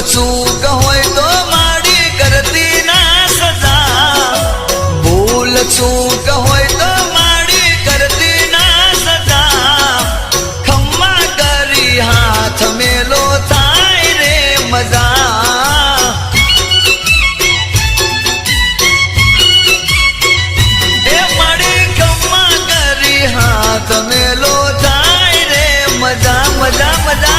चूक होय तो माड़ी करती ना सजा भूल चूक होय तो माड़ी करती ना सजा खम्मा करी हाथ मेलो थाय रे मजा ए माड़ी खम्मा करी हाथ मेलो थाय रे मजा मजा मजा